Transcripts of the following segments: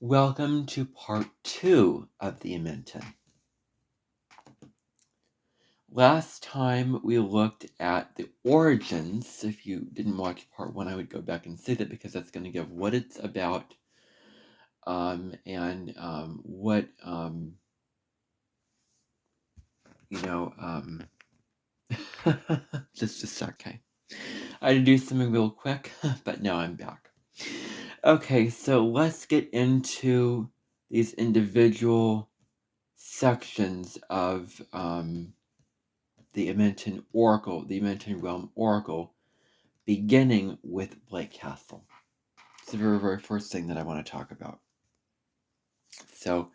Welcome to part 2 of the Amenten. Last time we looked at the origins. If you didn't watch part 1, I would go back and see that because that's going to give what it's about and what, just a sec, okay. I had to do something real quick, but now I'm back. Okay, so let's get into these individual sections of the Amenten Oracle, the Amenten Realm Oracle, beginning with Blake Castle. It's the very, very first thing that I want to talk about. So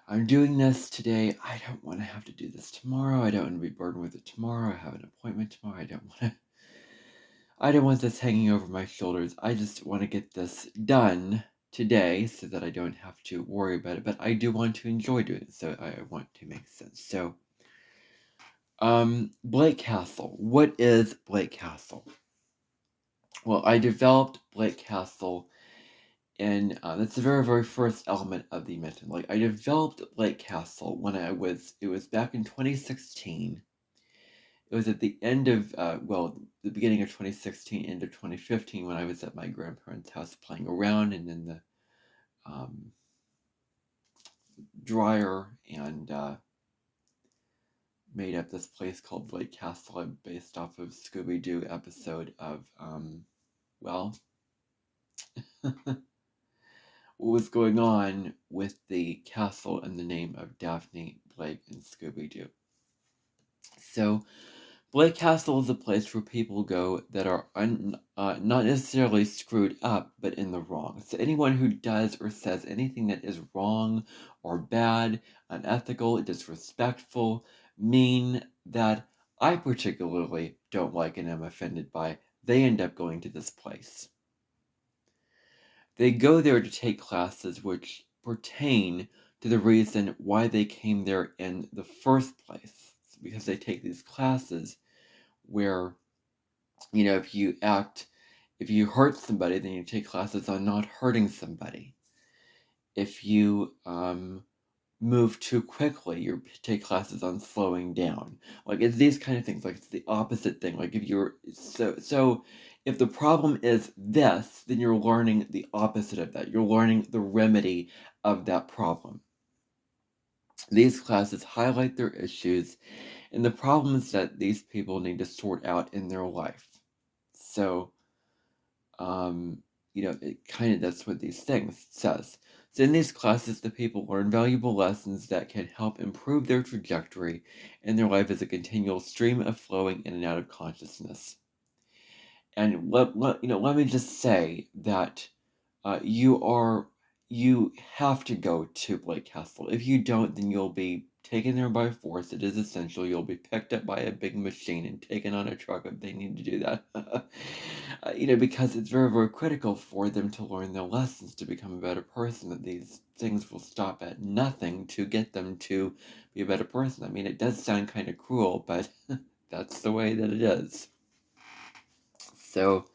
I'm doing this today. I don't want to have to do this tomorrow. I don't want to be burdened with it tomorrow. I have an appointment tomorrow. I don't want this hanging over my shoulders. I just want to get this done today so that I don't have to worry about it. But I do want to enjoy doing it, so I want to make sense. So, Blake Castle. What is Blake Castle? Well, I developed Blake Castle, and that's the very, very first element of the Amenten. Like, I developed Blake Castle when it was back in 2016. It was at the end of, the beginning of 2016, end of 2015, when I was at my grandparents' house playing around, and then the dryer and made up this place called Blake Castle, based off of Scooby-Doo episode of, what was going on with the castle and the name of Daphne, Blake, and Scooby-Doo. So, Blake Castle is a place where people go that are not necessarily screwed up, but in the wrong. So anyone who does or says anything that is wrong or bad, unethical, disrespectful, mean, that I particularly don't like and am offended by, they end up going to this place. They go there to take classes which pertain to the reason why they came there in the first place. It's because they take these classes where, if you hurt somebody, then you take classes on not hurting somebody. If you move too quickly, you take classes on slowing down. Like, it's these kind of things. Like, it's the opposite thing. Like, if you're so if the problem is this, then you're learning the opposite of that. You're learning the remedy of that problem. These classes highlight their issues and the problems that these people need to sort out in their life. So, that's what these things says. So in these classes, the people learn valuable lessons that can help improve their trajectory in their life as a continual stream of flowing in and out of consciousness. And let me just say that you have to go to Blake Castle. If you don't, then you'll be taken there by force. It is essential. You'll be picked up by a big machine and taken on a truck if they need to do that. Because it's very, very critical for them to learn their lessons to become a better person, that these things will stop at nothing to get them to be a better person. I mean, it does sound kind of cruel, but that's the way that it is. So,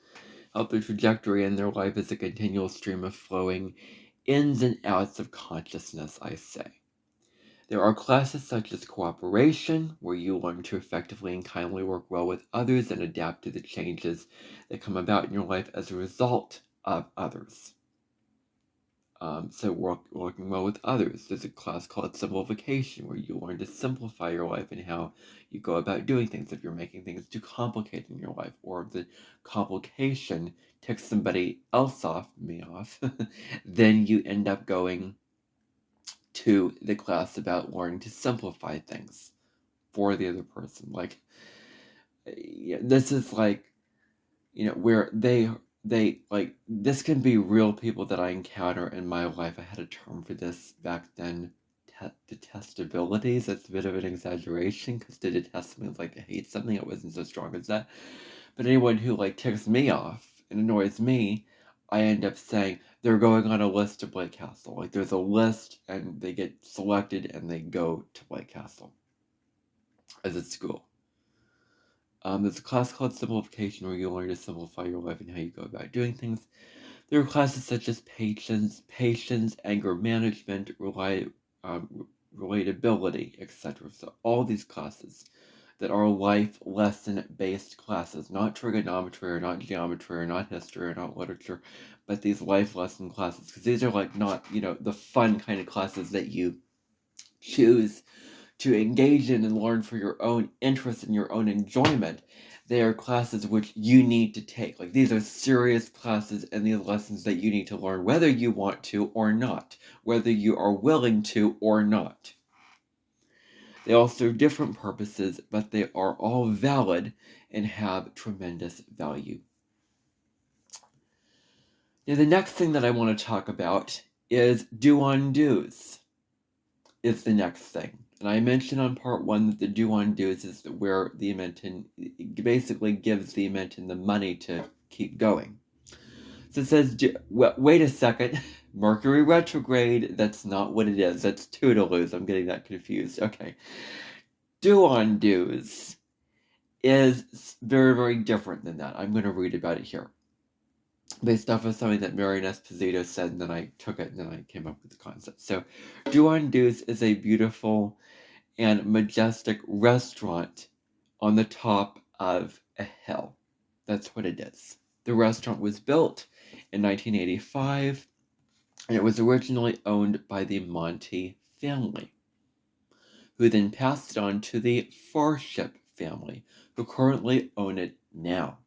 help their trajectory in their life as a continual stream of flowing ins and outs of consciousness, I say. There are classes such as cooperation, where you learn to effectively and kindly work well with others and adapt to the changes that come about in your life as a result of others. So working well with others. There's a class called simplification, where you learn to simplify your life and how you go about doing things. If you're making things too complicated in your life, or if the complication ticks somebody else off, then you end up going to the class about learning to simplify things for the other person. Like, this is like, where they like, this can be real people that I encounter in my life. I had a term for this back then, detestabilities. That's a bit of an exaggeration, because to detest something is like to hate something. It wasn't so strong as that. But anyone who like ticks me off and annoys me, I end up saying they're going on a list to Blake Castle. Like, there's a list and they get selected and they go to Blake Castle as a school. There's a class called simplification, where you learn to simplify your life and how you go about doing things. There are classes such as patience, anger management, relatability, etc. So all these classes that are life lesson-based classes, not trigonometry or not geometry or not history or not literature, but these life lesson classes, because these are like not, the fun kind of classes that you choose to engage in and learn for your own interest and your own enjoyment. They are classes which you need to take. Like, these are serious classes and these lessons that you need to learn whether you want to or not, whether you are willing to or not. They all serve different purposes, but they are all valid and have tremendous value. Now, the next thing that I want to talk about is do-undos. Is the next thing. And I mentioned on part 1 that the do-undos is where the Amenten basically gives the Amenten the money to keep going. So it says, wait a second, Mercury retrograde, that's not what it is. That's toodaloos. I'm getting that confused. Okay. Do-undos is very, very different than that. I'm going to read about it here. Based off of something that Marian Esposito said, and then I took it and then I came up with the concept. So, do-undos is a beautiful and majestic restaurant on the top of a hill. That's what it is. The restaurant was built in 1985, and it was originally owned by the Monte family, who then passed it on to the Farship family, who currently own it now.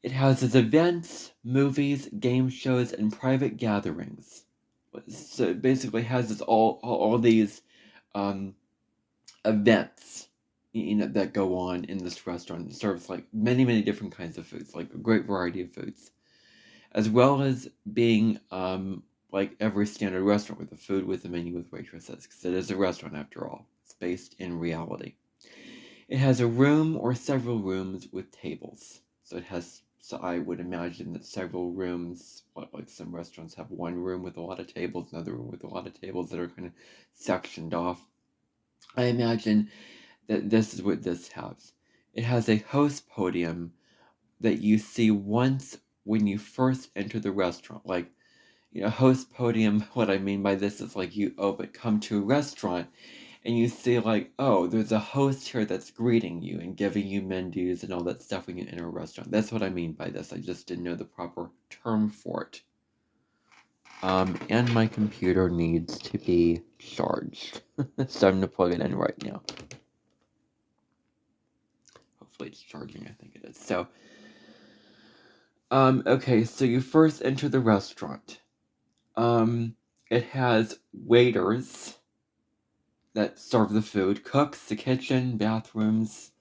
It houses events, movies, game shows, and private gatherings. So it basically houses all these events, that go on in this restaurant. It serves like many, many different kinds of foods, like a great variety of foods, as well as being like every standard restaurant with a food with a menu with waitresses, because it is a restaurant after all. It's based in reality. It has a room or several rooms with tables. So I would imagine that several rooms, like some restaurants have one room with a lot of tables, another room with a lot of tables that are kind of sectioned off. I imagine that this is what this has. It has a host podium that you see once when you first enter the restaurant. Like, host podium, what I mean by this is like you come to a restaurant and you see like, oh, there's a host here that's greeting you and giving you menus and all that stuff when you enter a restaurant. That's what I mean by this. I just didn't know the proper term for it. And my computer needs to be charged. So I'm going to plug it in right now. Hopefully it's charging, I think it is. So, okay, so you first enter the restaurant. It has waiters that serve the food, cooks, the kitchen, bathrooms.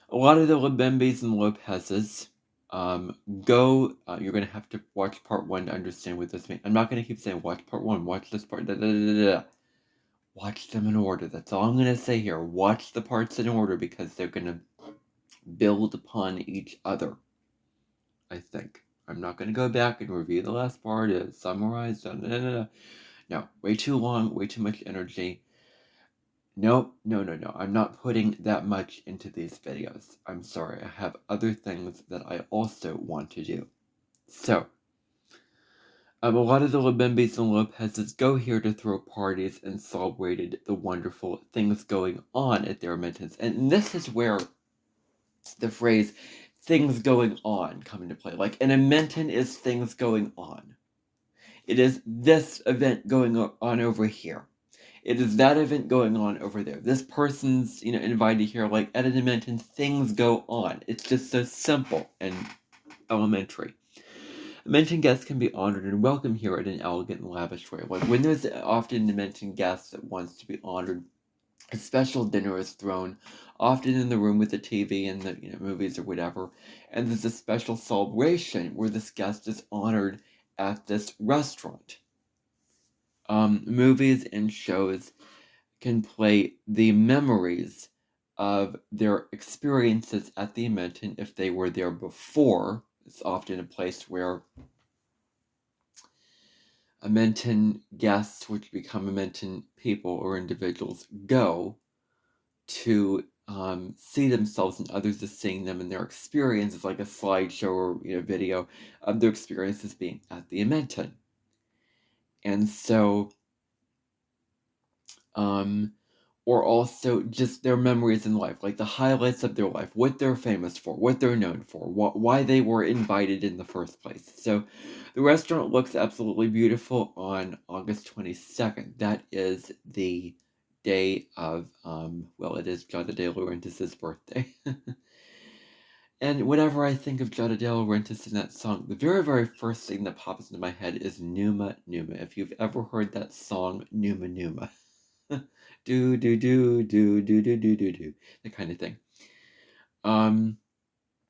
A lot of the Lebembes and Lopezes you're going to have to watch part 1 to understand what this means. I'm not going to keep saying watch part 1, watch this part, Watch them in order. That's all I'm going to say here. Watch the parts in order because they're going to build upon each other, I think. I'm not going to go back and review the last part, summarize. No, way too long, way too much energy. No. I'm not putting that much into these videos. I'm sorry. I have other things that I also want to do. So, a lot of the Lebembes and Lopezes go here to throw parties and celebrated the wonderful things going on at their Amentens. And this is where the phrase things going on come into play. Like, an Amenten is things going on. It is this event going on over here. It is that event going on over there. This person's, invited here, like, at an Amenten, things go on. It's just so simple and elementary. Amenten guests can be honored and welcomed here in an elegant and lavish way. Like, when there's often an Amenten guest that wants to be honored, a special dinner is thrown, often in the room with the TV and the movies or whatever, and there's a special celebration where this guest is honored at this restaurant. Movies and shows can play the memories of their experiences at the Amenten if they were there before. It's often a place where Amenten guests, which become Amenten people or individuals, go to see themselves and others as seeing them, and their experience is like a slideshow or video of their experiences being at the Amenten. And so, or also just their memories in life, like the highlights of their life, what they're famous for, what they're known for, why they were invited in the first place. So the restaurant looks absolutely beautiful on August 22nd. That is the day of, well, it is Giada de Laurentiis' birthday. And whenever I think of Giada de Laurentiis in that song, the very, very first thing that pops into my head is Numa Numa. If you've ever heard that song, Numa Numa. Do do do do do do do do do, that kind of thing. And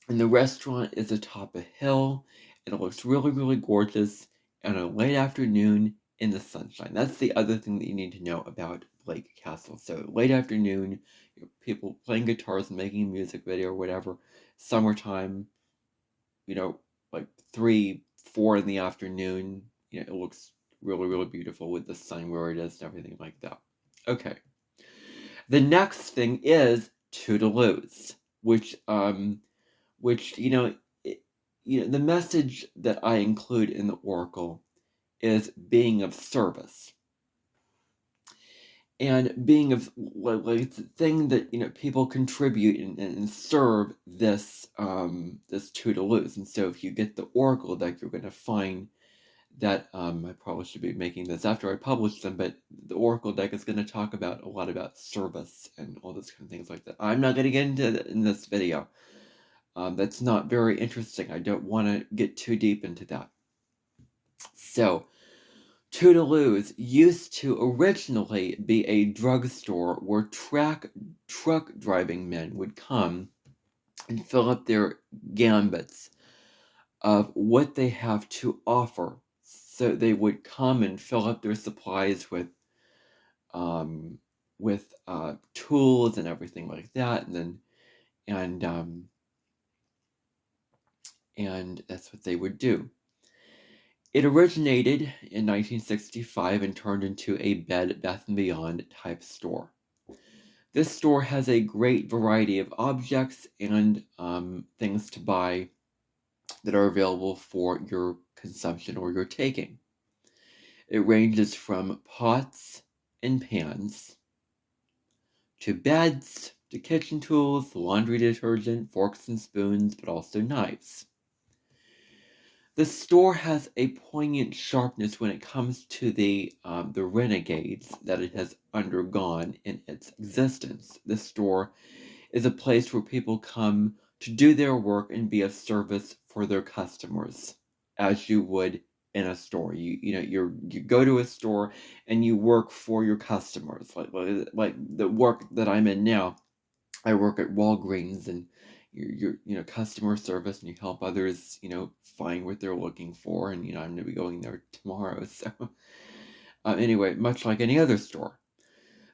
the restaurant is atop a hill, and it looks really, really gorgeous on a late afternoon in the sunshine. That's the other thing that you need to know about Blake Castle. So late afternoon, people playing guitars and making a music video or whatever, summertime, like 3, 4 in the afternoon, it looks really, really beautiful with the sun where it is and everything like that. Okay. The next thing is Toodaloo's, which the message that I include in the Oracle is being of service. And being of, like it's a thing that, people contribute and serve this Toodaloo's. And so if you get the Oracle deck, you're going to find that I probably should be making this after I publish them, but the Oracle deck is going to talk about a lot about service and all those kind of things like that. I'm not going to get into that in this video. That's not very interesting. I don't want to get too deep into that. So, Toodaloo's used to originally be a drugstore where truck driving men would come and fill up their gambits of what they have to offer. So they would come and fill up their supplies with tools and everything like that, and that's what they would do. It originated in 1965 and turned into a Bed Bath & Beyond type store. This store has a great variety of objects and things to buy that are available for your consumption or your taking. It ranges from pots and pans to beds to kitchen tools, laundry detergent, forks and spoons, but also knives. The store has a poignant sharpness when it comes to the renegades that it has undergone in its existence. The store is a place where people come to do their work and be of service for their customers, as you would in a store. You go to a store and you work for your customers, like the work that I'm in now. I work at Walgreens, and you're customer service, and you help others find what they're looking for, and I'm going to be going there tomorrow. So anyway, much like any other store.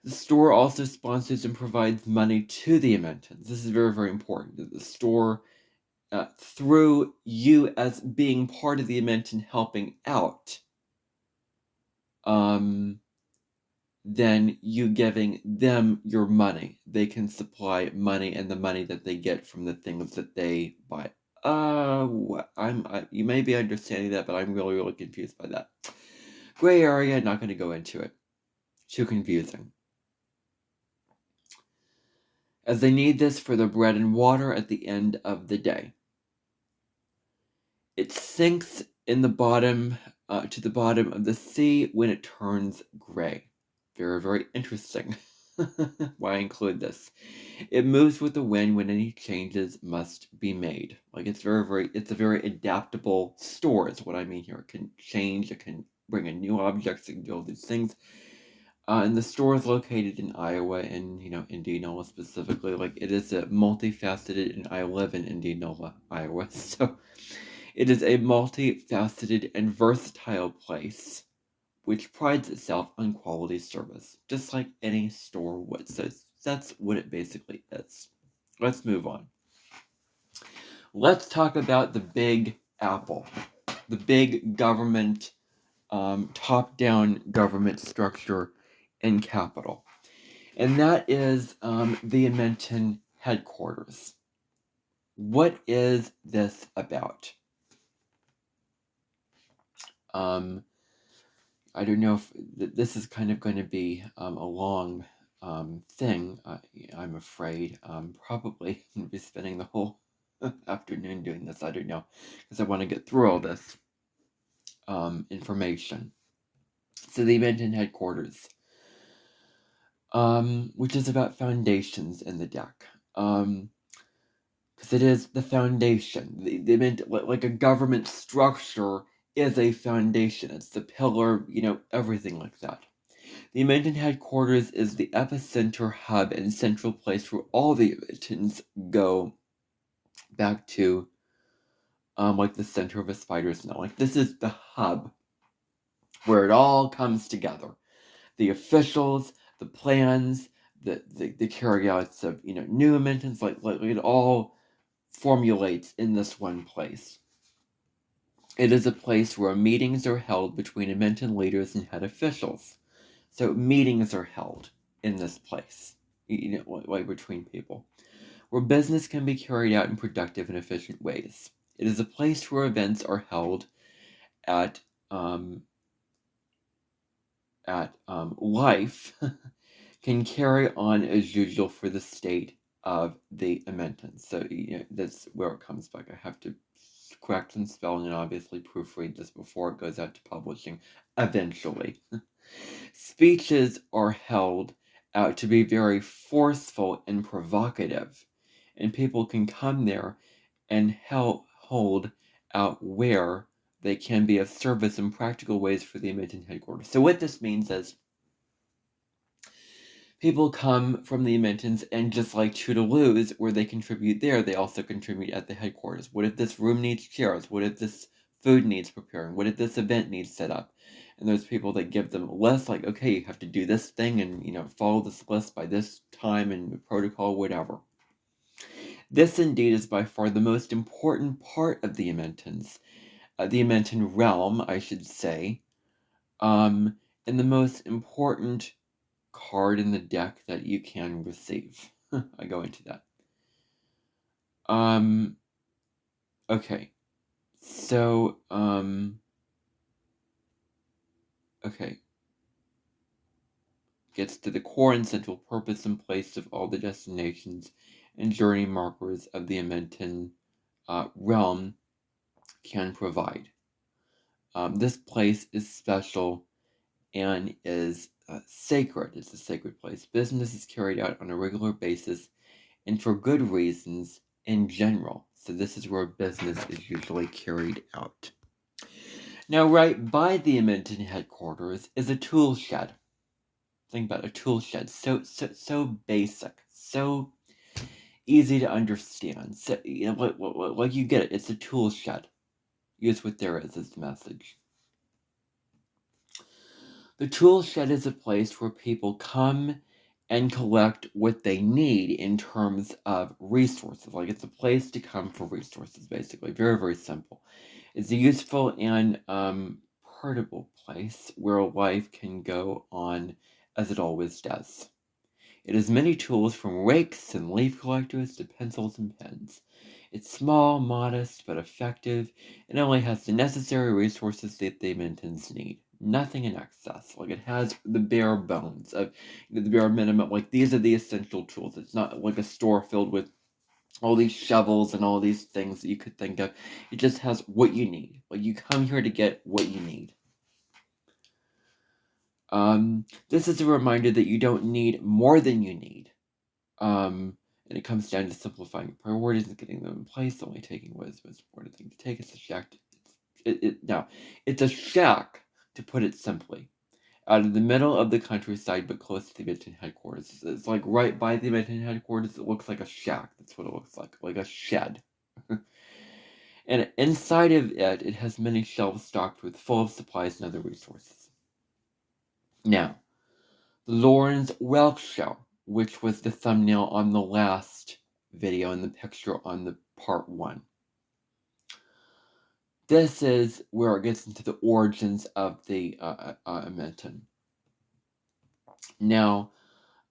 The store also sponsors and provides money to the Amentens. This is very, very important. The store, through you as being part of the Amenten helping out, then you giving them your money. They can supply money and the money that they get from the things that they buy. You may be understanding that, but I'm really, really confused by that. Gray area, not going to go into it. Too confusing. As they need this for the bread and water at the end of the day. It sinks in the bottom to the bottom of the sea when it turns gray. Very, very interesting. Why include this? It moves with the wind when any changes must be made. Like it's a very adaptable store is what I mean here. It can change, it can bring in new objects, it can do all these things. And the store is located in Iowa and, Indianola specifically. Like it is a multifaceted, and I live in Indianola, Iowa. So it is a multifaceted and versatile place which prides itself on quality service, just like any store would. So that's what it basically is. Let's move on. Let's talk about the Big Apple, the big government, top-down government structure in capital. and that is the Amenten headquarters. What is this about? I don't know if this is kind of going to be a long thing. I'm afraid. Probably going to be spending the whole afternoon doing this. I don't know, because I want to get through all this information. So the Amenten headquarters, which is about foundations in the deck. Because it is the foundation. Like a government structure is a foundation. It's the pillar, everything like that. The Amenten headquarters is the epicenter, hub, and central place where all the Amentens go back to, like the center of a spider's net. Like, this is the hub where it all comes together. The officials, the plans, the carryouts of, new Amentens, like it all formulates in this one place. It is a place where meetings are held between Amenten leaders and head officials. So meetings are held in this place, like between people, where business can be carried out in productive and efficient ways. It is a place where events are held at life can carry on as usual for the state of the Amentens. So that's where it comes back. I have to correct some spelling and obviously proofread this before it goes out to publishing eventually. Speeches are held out to be very forceful and provocative, and people can come there and hold out where they can be of service in practical ways for the Amenten headquarters. So what this means is people come from the Amentens, and just like Toodaloo's, where they contribute there, they also contribute at the headquarters. What if this room needs chairs? What if this food needs preparing? What if this event needs set up? And there's people that give them lists, like, okay, you have to do this thing and, follow this list by this time and protocol, whatever. This indeed is by far the most important part of the Amentens, the Amenten realm, I should say, and the most important card in the deck that you can receive. I go into that. Okay. So, okay. Gets to the core and central purpose and place of all the destinations and journey markers of the Amenten realm can provide. This place is special and is sacred. It's a sacred place. Business is carried out on a regular basis and for good reasons in general. So this is where business is usually carried out. Now, right by the Amenten headquarters is a tool shed. Think about a tool shed. So basic, so easy to understand. So like you get it. It's a tool shed. Use what there is as the message. The tool shed is a place where people come and collect what they need in terms of resources. Like, it's a place to come for resources, basically. Very, very simple. It's a useful and portable place where life can go on as it always does. It has many tools from rakes and leaf collectors to pencils and pens. It's small, modest, but effective, and only has the necessary resources that the Amentens need. Nothing in excess. Like, it has the bare bones of the bare minimum. Like, these are the essential tools. It's not like a store filled with all these shovels and all these things that you could think of. It just has what you need. Like, you come here to get what you need. This is a reminder that you don't need more than you need. And it comes down to simplifying priorities and getting them in place, only taking what is most important thing to take. It's a shack. It's a shack, to put it simply, out of the middle of the countryside, but close to the Amenten headquarters. It's like right by the Amenten headquarters. It looks like a shack. That's what it looks like a shed. And inside of it, it has many shelves stocked with full of supplies and other resources. Now, the Lawrence Welk Show, which was the thumbnail on the last video and the picture on the part 1. This is where it gets into the origins of the Amenten. Now,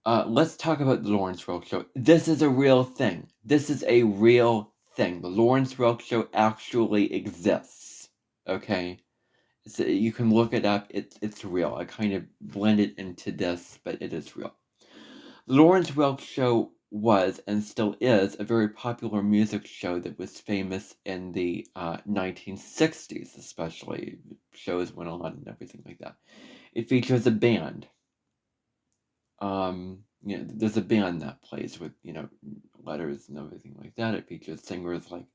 Let's talk about the Lawrence Welk Show. This is a real thing. This is a real thing. The Lawrence Welk Show actually exists. Okay? So you can look it up. It's real. I kind of blend it into this, but it is real. The Lawrence Welk Show was and still is a very popular music show that was famous in the 1960s, especially. Shows went on and everything like that. It features a band. There's a band that plays with, letters and everything like that. It features singers like,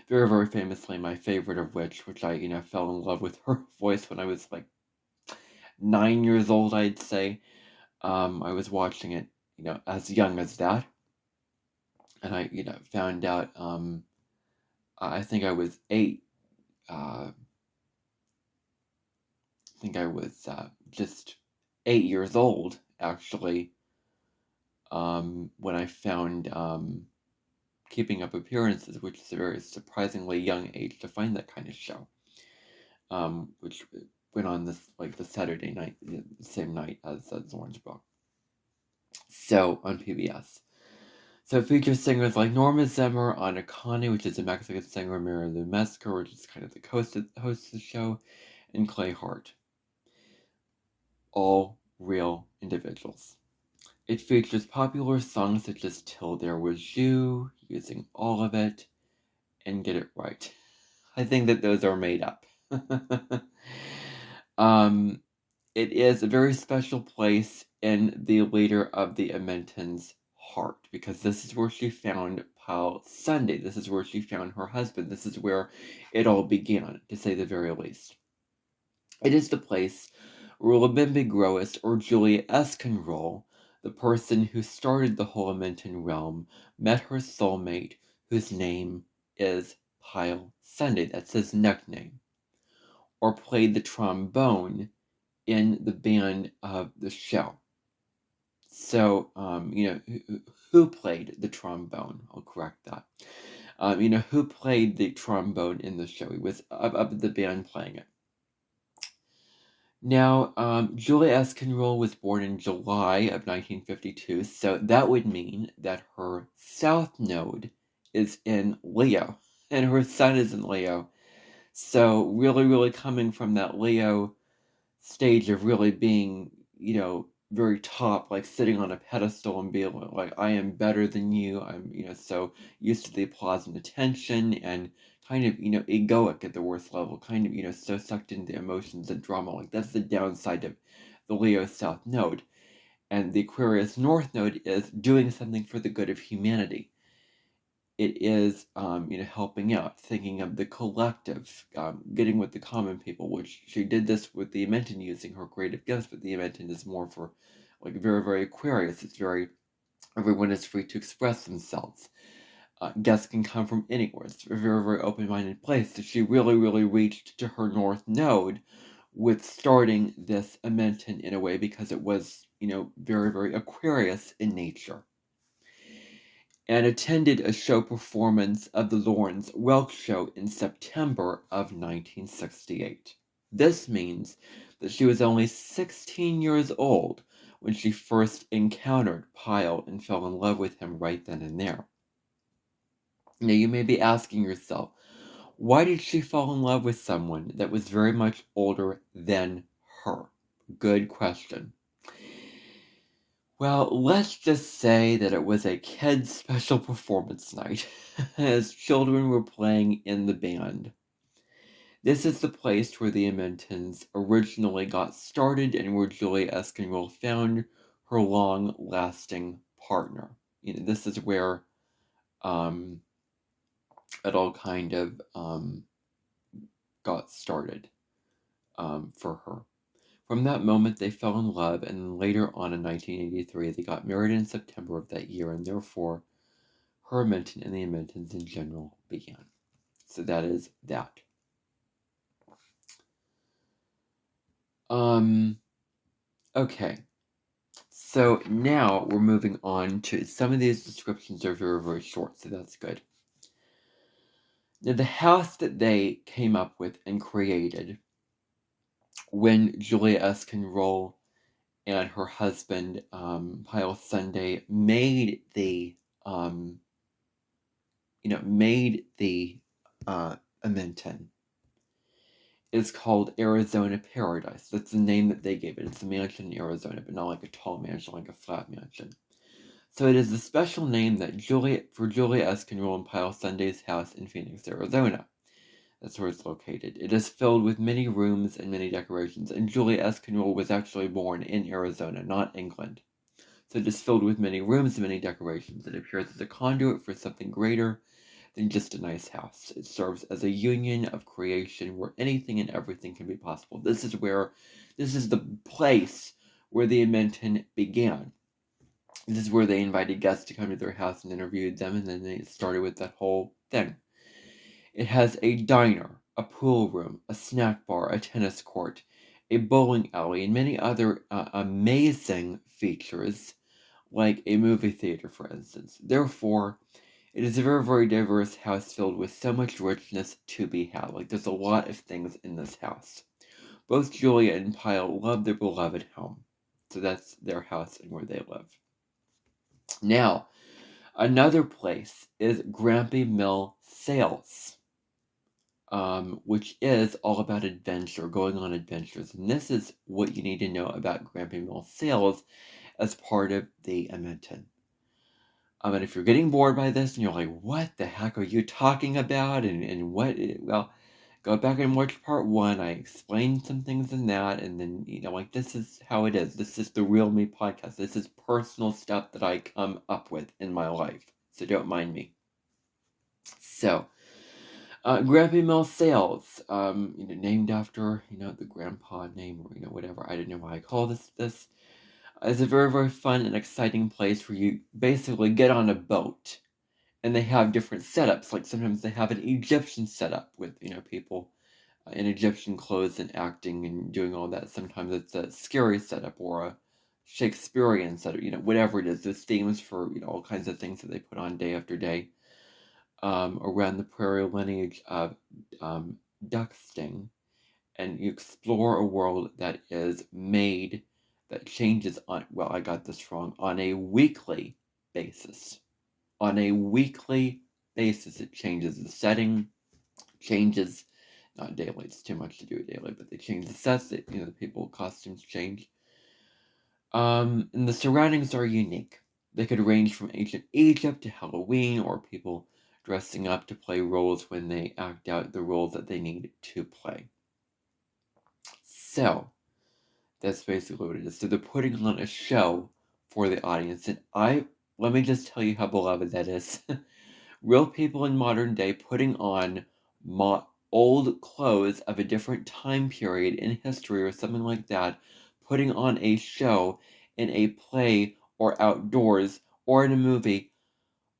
very, very famously, my favorite of which I, fell in love with her voice when I was like 9 years old, I'd say. I was watching it, as young as that. And I, found out, I think I was 8. I think I was just 8 years old, actually, when I found Keeping Up Appearances, which is a very surprisingly young age to find that kind of show, which went on the Saturday night, the same night as Orange Book. So on PBS. So it features singers like Norma Zimmer, Ana Coney, which is a Mexican singer, Mary Lou Metzger, which is kind of the host of the show, and Clay Hart. All real individuals. It features popular songs such as Till There Was You, Using All of It, and Get It Right. I think that those are made up. It is a very special place in the leader of the Amenten's heart, because this is where she found Paul Sunday. This is where she found her husband. This is where it all began, to say the very least. It is the place where Labimbi Grois, or Julia Esconroll, the person who started the whole Amenten realm, met her soulmate, whose name is Pyle Sunday. That's his nickname. Or played the trombone in the band of the show. So, who played the trombone? I'll correct that. Who played the trombone in the show? He was up at the band playing it. Now, Julia Esconroll was born in July of 1952, so that would mean that her south node is in Leo, and her sun is in Leo. So, really, really coming from that Leo stage of really being, very top, like sitting on a pedestal and being like, I am better than you. I'm, so used to the applause and attention, and kind of, egoic at the worst level, kind of, so sucked into emotions and drama. Like, that's the downside of the Leo South Node. And the Aquarius North Node is doing something for the good of humanity. It is, helping out, thinking of the collective, getting with the common people, which she did this with the Amenten using her creative gifts, but the Amenten is more for, like, very, very Aquarius. It's very, everyone is free to express themselves. Guests can come from anywhere. It's a very, very open-minded place. So she really, really reached to her North Node with starting this Amenten in a way, because it was, very, very Aquarius in nature, and attended a show performance of the Lawrence Welk Show in September of 1968. This means that she was only 16 years old when she first encountered Pyle and fell in love with him right then and there. Now, you may be asking yourself, why did she fall in love with someone that was very much older than her? Good question. Well, let's just say that it was a kid's special performance night, as children were playing in the band. This is the place where the Amentens originally got started, and where Julia Esconroll found her long-lasting partner. This is where it all kind of got started for her. From that moment, they fell in love, and later on in 1983, they got married in September of that year, and therefore, her Amenten and the Amentens in general began. So that is that. Okay. So now we're moving on to, some of these descriptions are very, very short, so that's good. Now, the house that they came up with and created when Julia Esconroll and her husband, Pyle Sunday, made the made the Amenten. It's called Arizona Paradise. That's the name that they gave it. It's a mansion in Arizona, but not like a tall mansion, like a flat mansion. So it is a special name that Julia Esconroll and Pyle Sunday's house in Phoenix, Arizona. That's where it's located. It is filled with many rooms and many decorations, and Julia Esconroll was actually born in Arizona, not England. So it is filled with many rooms and many decorations. It appears as a conduit for something greater than just a nice house. It serves as a union of creation where anything and everything can be possible. This is the place where the Amenten began. This is where they invited guests to come to their house and interviewed them, and then they started with that whole thing. It has a diner, a pool room, a snack bar, a tennis court, a bowling alley, and many other amazing features, like a movie theater, for instance. Therefore, it is a very, very diverse house filled with so much richness to be had. Like, there's a lot of things in this house. Both Julia and Pyle love their beloved home. So that's their house and where they live. Now, another place is Grampy Mill Sales, which is all about adventure, going on adventures. And this is what you need to know about Grampy Mill Sales as part of the Amenten. And if you're getting bored by this and you're like, what the heck are you talking about? And what? Well, go back and watch part 1. I explained some things in that. And then, like, this is how it is. This is the Real Me podcast. This is personal stuff that I come up with in my life. So don't mind me. So, Grampy Mill Sales, named after, the grandpa name or, whatever. I don't know why I call this. It's a very, very fun and exciting place where you basically get on a boat and they have different setups. Like sometimes they have an Egyptian setup with, people in Egyptian clothes and acting and doing all that. Sometimes it's a scary setup or a Shakespearean setup, whatever it is. There's themes for, all kinds of things that they put on day after day around the prairie lineage of duck sting. And you explore a world that is made, that changes on, well, I got this wrong, on a weekly basis. On a weekly basis, it changes the setting, changes, not daily, it's too much to do daily, but they change the sets, the people, costumes change. And the surroundings are unique. They could range from ancient Egypt to Halloween, or people dressing up to play roles when they act out the roles that they need to play. So, that's basically what it is. So they're putting on a show for the audience, and let me just tell you how beloved that is. Real people in modern day putting on old clothes of a different time period in history or something like that, putting on a show in a play or outdoors or in a movie.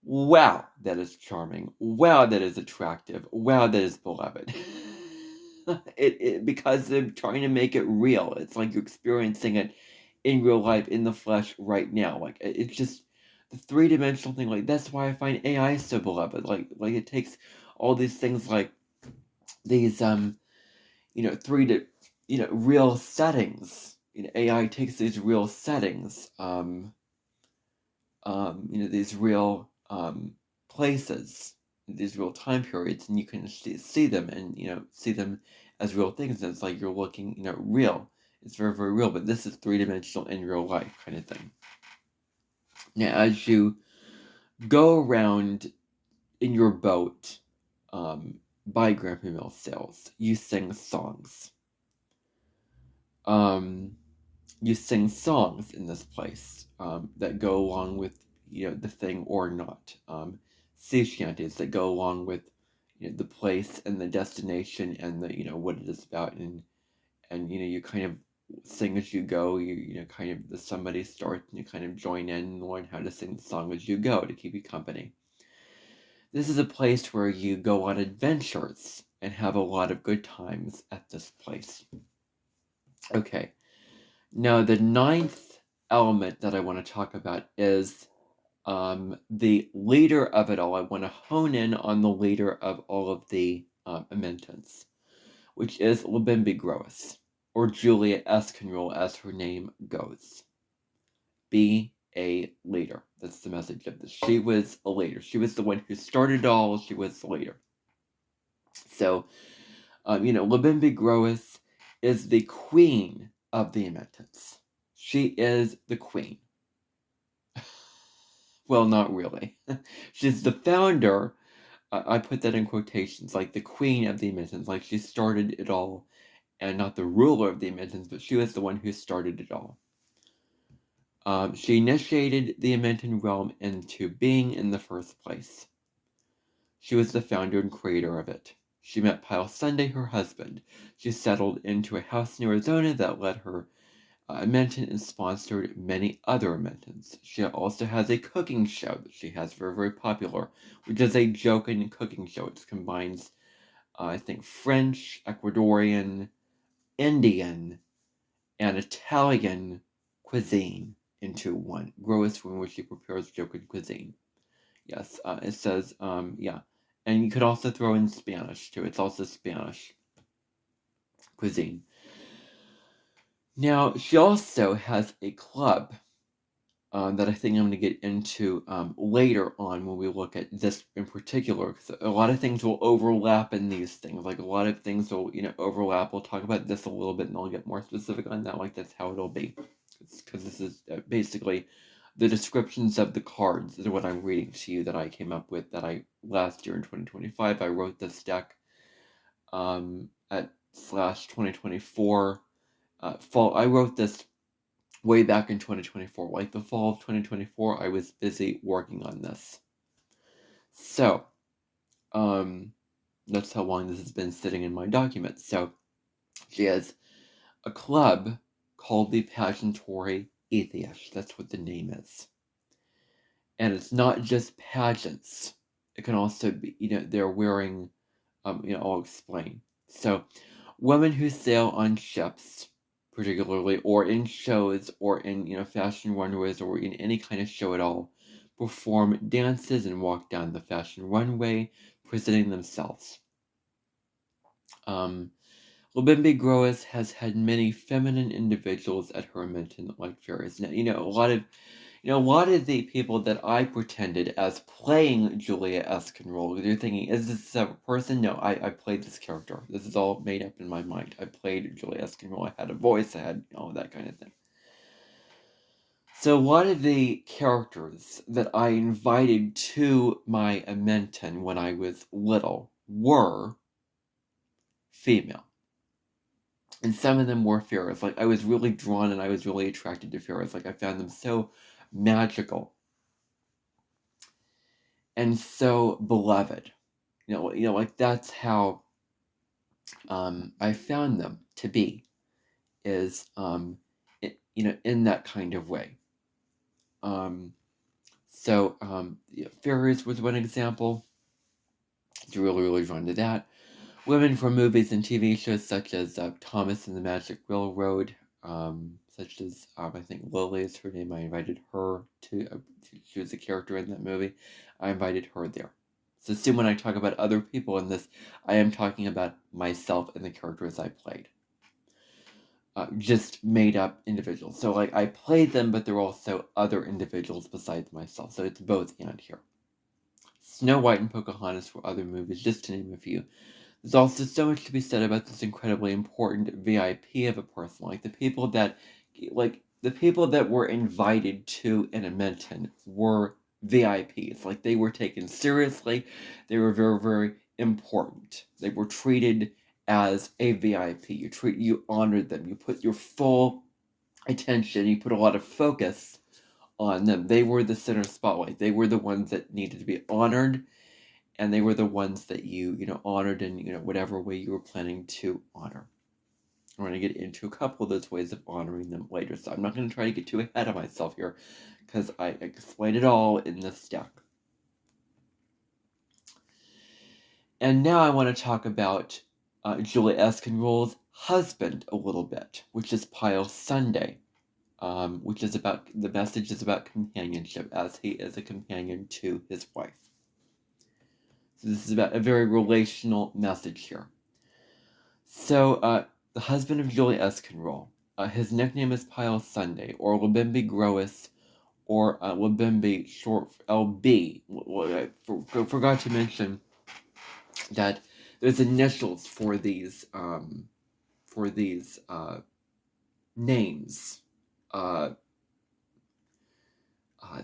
Wow, that is charming. Wow, that is attractive. Wow, that is beloved. Because they're trying to make it real. It's like you're experiencing it in real life, in the flesh, right now. Like it's just the 3-dimensional thing. Like that's why I find AI so beloved. Like it takes all these things like these real settings. AI takes these real settings. These real places, these real time periods, and you can see them and see them as real things. And it's like you're looking, real. It's very, very real. But this is 3-dimensional in real life kind of thing. Now, as you go around in your boat by Grampy Mill Sales, you sing songs. You sing songs in this place that go along with the thing or not. Sea shanties that go along with the place and the destination and the what it is about, and you kind of sing as you go. You kind of somebody starts and you kind of join in and learn how to sing the song as you go to keep you company. This is a place where you go on adventures and have a lot of good times at this place. Okay. Now, the 9th element that I want to talk about is the leader of it all. I want to hone in on the leader of all of the Amentens, which is Labimbi Gross. or Julia Esconroll as her name goes. Be a leader. That's the message of this. She was a leader. She was the one who started it all. She was the leader. So, Libimbi Grois is the queen of the Amentens. She is the queen. Well, not really. She's the founder. I put that in quotations, like the queen of the Amentens. Like she started it all, and not the ruler of the Amentens, but she was the one who started it all. She initiated the Amenten realm into being in the first place. She was the founder and creator of it. She met Pyle Sunday, her husband. She settled into a house in Arizona that let her Amenten and sponsored many other Amentens. She also has a cooking show that she has very, very popular, which is a joke and cooking show. It combines, I think, French, Ecuadorian, Indian, and Italian cuisine into one. Gross, in which she prepares Jokin cuisine. Yes, it says, yeah. And you could also throw in Spanish, too. It's also Spanish cuisine. Now, she also has a club that I think I'm going to get into later on when we look at this in particular, because a lot of things will overlap in these things. Like, a lot of things will, overlap. We'll talk about this a little bit, and I'll get more specific on that. Like, that's how it'll be. Because this is basically the descriptions of the cards is what I'm reading to you that I came up with last year in 2025. I wrote this deck at /2024 fall. I wrote this way back in 2024. Like the fall of 2024, I was busy working on this. So, that's how long this has been sitting in my documents. So, she has a club called the Pageantry Atheist. That's what the name is. And it's not just pageants. It can also be, they're wearing, I'll explain. So, women who sail on ships, particularly, or in shows, or in, fashion runways, or in any kind of show at all, perform dances and walk down the fashion runway, presenting themselves. Libimbi Grois has had many feminine individuals at her Amenten like fairies. Now, a lot of the people that I pretended as playing Julia Esconroll, you're thinking, is this a person? No, I played this character. This is all made up in my mind. I played Julia Esconroll. I had a voice. I had all that kind of thing. So a lot of the characters that I invited to my Amenten when I was little were female. And some of them were fairies. Like, I was really drawn and I was really attracted to fairies. Like, I found them so magical and so beloved. Like, that's how I found them to be, is, in that kind of way. Fairies was one example. It's really, really drawn to that. Women from movies and TV shows such as Thomas and the Magic Railroad, such as, I think Lily is her name. I invited her to, she was a character in that movie. I invited her there. So soon when I talk about other people in this, I am talking about myself and the characters I played. Just made up individuals. So, like, I played them, but they're also other individuals besides myself. So it's both and here. Snow White and Pocahontas were other movies, just to name a few. There's also so much to be said about this incredibly important VIP of a person. Like, the people that were invited to an Amenten were VIPs. Like, they were taken seriously. They were very, very important. They were treated as a VIP. You honored them. You put your full attention. You put a lot of focus on them. They were the center spotlight. They were the ones that needed to be honored. And they were the ones that you honored in, whatever way you were planning to honor. I'm going to get into a couple of those ways of honoring them later. So I'm not going to try to get too ahead of myself here, because I explained it all in this deck. And now I want to talk about Julia Esconroll's husband a little bit, which is Pyle Sunday, which is about, the message is about companionship, as he is a companion to his wife. So this is about a very relational message here. So The husband of Julie Eskenroll. His nickname is Pile Sunday, or Labimbi Grois, or Labimbi short LB. I forgot to mention that there's initials for these names,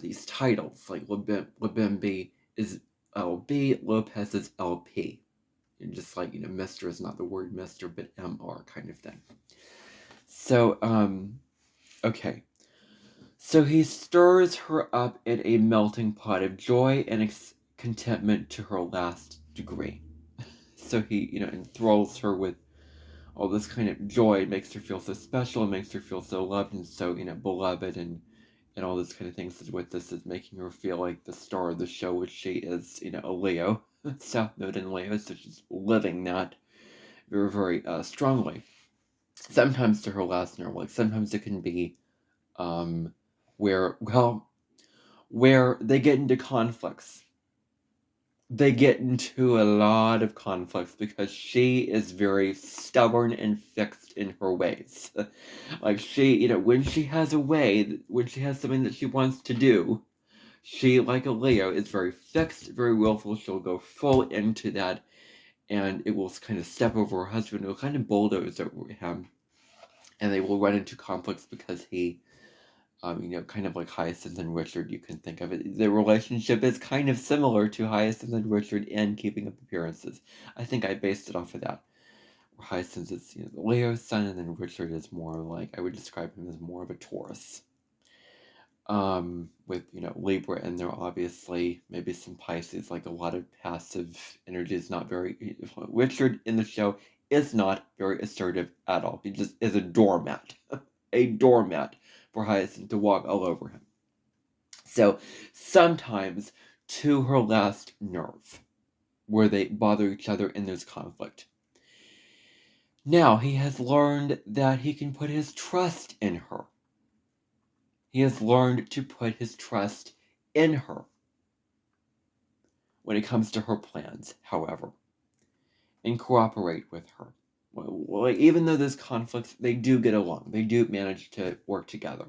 these titles. Like Labimbi is LB, Lopez is LP. And just like, Mr. is not the word Mr., but MR kind of thing. So, okay. So he stirs her up in a melting pot of joy and contentment to her last degree. So he, enthralls her with all this kind of joy. It makes her feel so special. It makes her feel so loved and so, beloved and all this kind of things. With this is making her feel like the star of the show, which she is, a Leo, South Node in Leo. So she's living that very, very strongly. Sometimes to her last nerve. Like sometimes it can be where they get into conflicts. They get into a lot of conflicts because she is very stubborn and fixed in her ways. Like she, when she has a way, when she has something that she wants to do, she, like a Leo, is very fixed, very willful. She'll go full into that, and it will kind of step over her husband. It will kind of bulldoze over him, and they will run into conflicts because he, kind of like Hyacinth and Richard, you can think of it. The relationship is kind of similar to Hyacinth and Richard in Keeping Up Appearances. I think I based it off of that. Where Hyacinth is, the Leo's son, and then Richard is more like, I would describe him as more of a Taurus. With, Libra in there, obviously, maybe some Pisces, like a lot of passive energy is not very, Richard in the show is not very assertive at all. He just is a doormat. A doormat for Hyacinth to walk all over him. So sometimes to her last nerve, where they bother each other and there's conflict. Now he has learned that he can put his trust in her. He has learned to put his trust in her when it comes to her plans, however, and cooperate with her. Well, even though there's conflicts, they do get along. They do manage to work together.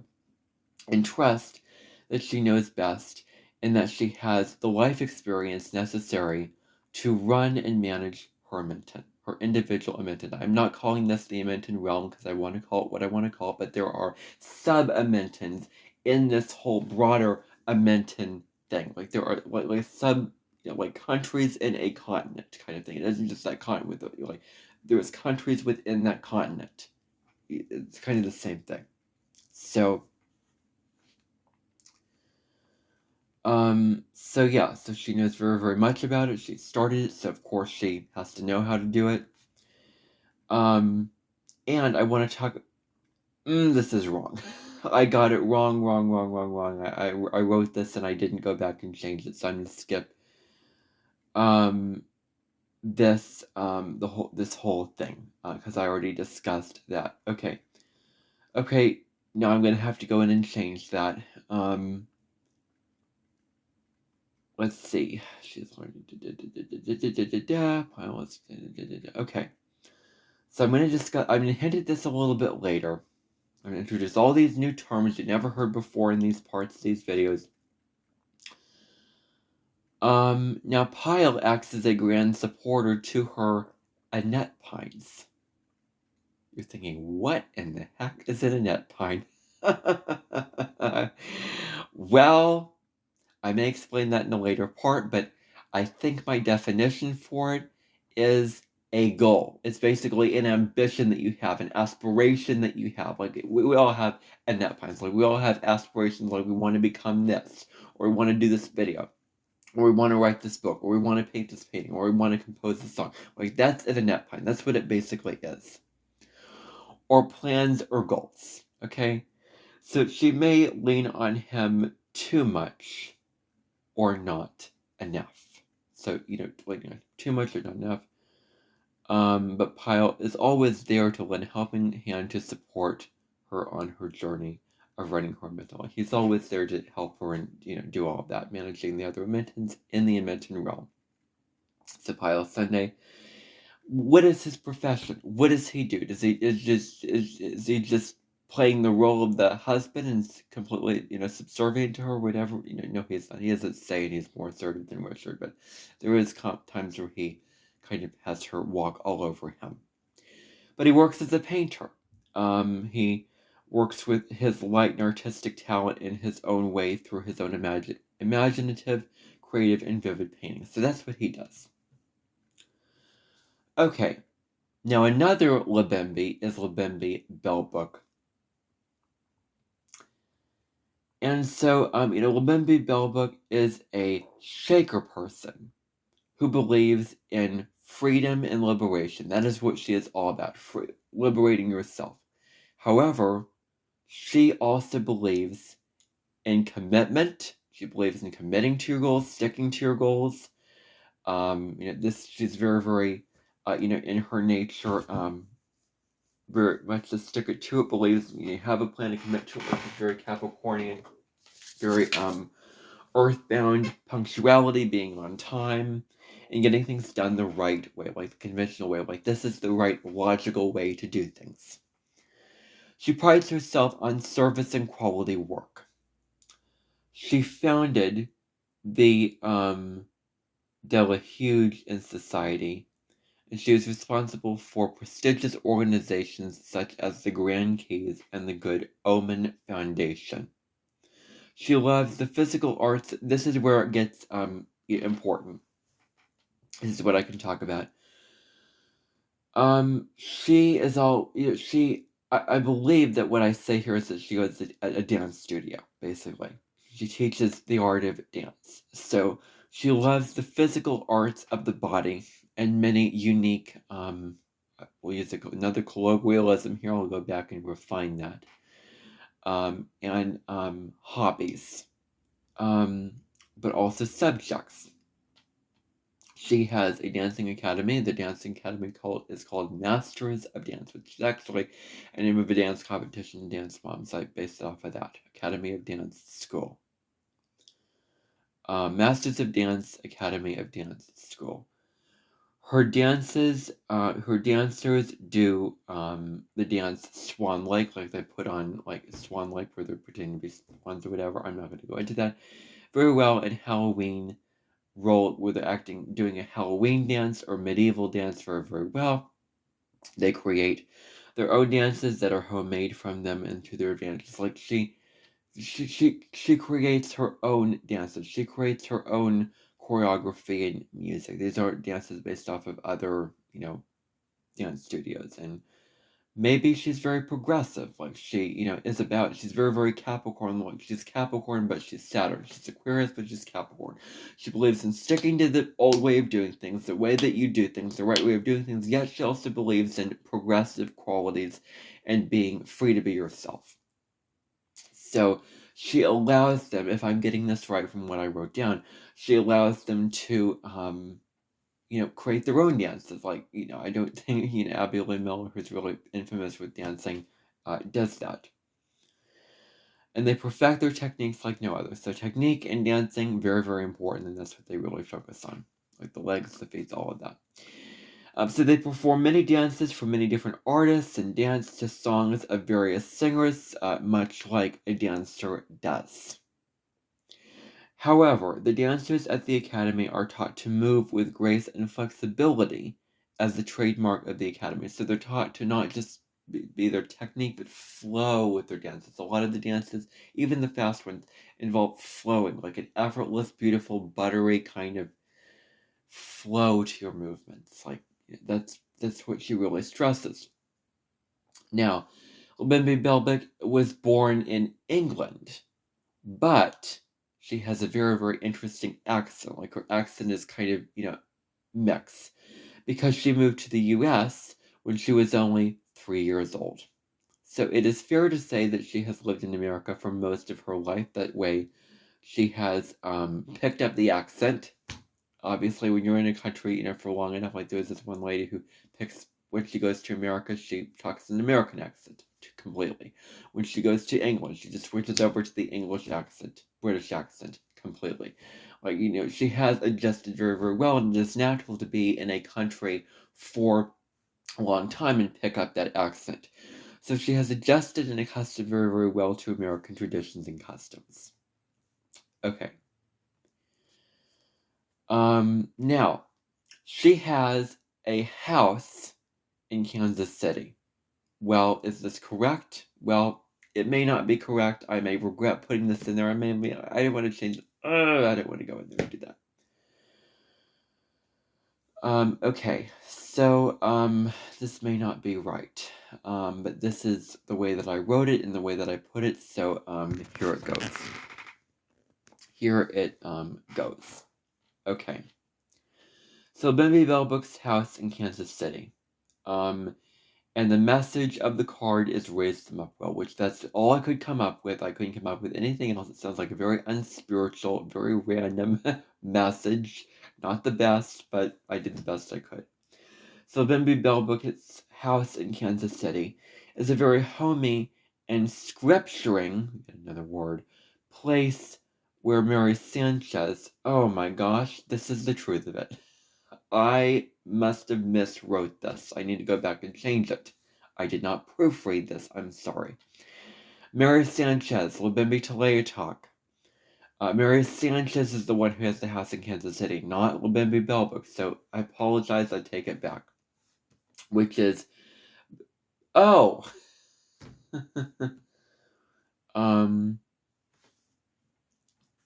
And trust that she knows best and that she has the life experience necessary to run and manage her Amenten, her individual Amenten. I'm not calling this the Amenten realm because I want to call it what I want to call it, but there are sub-Amentens in this whole broader Amenten thing. Like there are like sub, like countries in a continent kind of thing. It isn't just that continent with like there's countries within that continent. It's kind of the same thing. So so she knows very, very much about it. She started it, so of course she has to know how to do it. And I want to talk. This is wrong. I got it wrong. I wrote this and I didn't go back and change it, so I'm gonna skip. This whole thing because I already discussed that. Okay. Now I'm gonna have to go in and change that. Let's see. She's learning. Okay. So I'm gonna hint at this a little bit later. I'm gonna introduce all these new terms you never heard before in these parts of these videos. Now Pyle acts as a grand supporter to her Annette Pines. You're thinking, what in the heck is an Annette Pine? Well, I may explain that in a later part, but I think my definition for it is a goal. It's basically an ambition that you have, an aspiration that you have. Like we all have Annette Pines. Like we all have aspirations. Like we want to become this, or we want to do this video, or we want to write this book, or we want to paint this painting, or we want to compose this song. Like that's an Annette Pine. That's what it basically is. Or plans or goals. Okay, so she may lean on him too much. Or not enough. So, like too much or not enough. But Pyle is always there to lend a helping hand to support her on her journey of running her Amenten. He's always there to help her and, do all of that, managing the other Amentens in the Amenten realm. So Pyle Sunday, What is his profession? What does he do? Is he just playing the role of the husband and completely, subservient to her, whatever? No, he's not. He doesn't say it. He's more assertive than Richard, but there is times where he kind of has her walk all over him. But he works as a painter. He works with his light and artistic talent in his own way through his own imaginative, creative, and vivid painting. So that's what he does. Okay, now another Libembe is Libembe Bellbook. And so, Libembe Bellbook is a Shaker person who believes in freedom and liberation. That is what she is all about, liberating yourself. However, she also believes in commitment. She believes in committing to your goals, sticking to your goals. She's very, very, in her nature, very much a sticker to it. Believes you have a plan to commit to it. Like very Capricornian, very earthbound punctuality, being on time, and getting things done the right way, like the conventional way. Like this is the right logical way to do things. She prides herself on service and quality work. She founded the De La Huge in society, and she was responsible for prestigious organizations such as the Grand Keys and the Good Omen Foundation. She loves the physical arts. This is where it gets important. This is what I can talk about. She is all I believe that what I say here is that she goes to a dance studio, basically. She teaches the art of dance. So she loves the physical arts of the body and many unique we'll use another colloquialism here. I'll go back and refine that. And hobbies. But also subjects. She has a dancing academy. The dancing academy is called Masters of Dance, which is actually a name of a dance competition, dance mom site based off of that. Academy of Dance School. Masters of Dance, Academy of Dance School. Her dancers do the dance Swan Lake, like they put on like Swan Lake where they're pretending to be swans or whatever. I'm not going to go into that. Very well in Halloween role where they're doing a Halloween dance or medieval dance very, very well. They create their own dances that are homemade from them and to their advantage. Like she creates her own dances. She creates her own choreography and music. These aren't dances based off of other, dance studios. And maybe she's very progressive. Like she's very, very Capricorn. Like she's Capricorn, but she's Saturn. She's Aquarius, but she's Capricorn. She believes in sticking to the old way of doing things, the way that you do things, the right way of doing things. Yet she also believes in progressive qualities and being free to be yourself. So she allows them, if I'm getting this right from what I wrote down, she allows them to, create their own dances. Like, I don't think, Abby Lynn Miller, who's really infamous with dancing, does that. And they perfect their techniques like no other. So technique and dancing, very, very important, and that's what they really focus on. Like the legs, the feet, all of that. So they perform many dances for many different artists and dance to songs of various singers, much like a dancer does. However, the dancers at the academy are taught to move with grace and flexibility as the trademark of the academy. So they're taught to not just be their technique, but flow with their dances. A lot of the dances, even the fast ones, involve flowing, like an effortless, beautiful, buttery kind of flow to your movements. Like that's what she really stresses. Now, Libembe Belbic was born in England, but she has a very, very interesting accent. Like her accent is kind of, mixed because she moved to the US when she was only 3 years old. So it is fair to say that she has lived in America for most of her life. That way, she has picked up the accent. Obviously, when you're in a country, for long enough, like there's this one lady who when she goes to America, she talks an American accent completely. When she goes to England, she just switches over to the English accent, British accent completely. Like, she has adjusted very, very well, and it's natural to be in a country for a long time and pick up that accent. So she has adjusted and accustomed very, very well to American traditions and customs. Okay. Now, she has a house in Kansas City. Well, is this correct? Well, it may not be correct. I may regret putting this in there. I didn't want to change it. I didn't want to go in there and do that. Okay, so, this may not be right. But this is the way that I wrote it and the way that I put it, so, here it goes. Here it, goes. Okay. So, Bimby Bellbook's house in Kansas City. And the message of the card is raise them up well, which that's all I could come up with. I couldn't come up with anything else. It sounds like a very unspiritual, very random message. Not the best, but I did the best I could. So Bimby Bellbook's house in Kansas City is a very homey and scripturing, another word, place where Mary Sanchez, oh my gosh, this is the truth of it. I must have miswrote this. I need to go back and change it. I did not proofread this. I'm sorry. Mary Sanchez, Labimbi Talea Talk. Mary Sanchez is the one who has the house in Kansas City, not Labimbi Bellbook. So I apologize. I take it back. Which is, oh,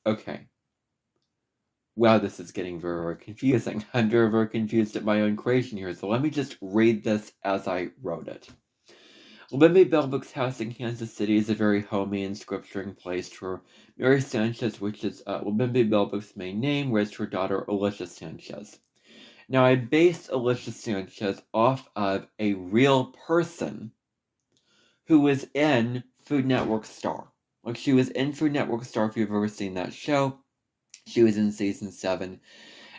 okay. Wow, this is getting very, very confusing. I'm very, very confused at my own creation here. So let me just read this as I wrote it. Libby Bellbook's house in Kansas City is a very homey and scripturing place for Mary Sanchez, which is Libby Bellbook's main name, raised her daughter Alicia Sanchez. Now, I based Alicia Sanchez off of a real person who was in Food Network Star. Like, she was in Food Network Star, if you've ever seen that show. She was in season 7.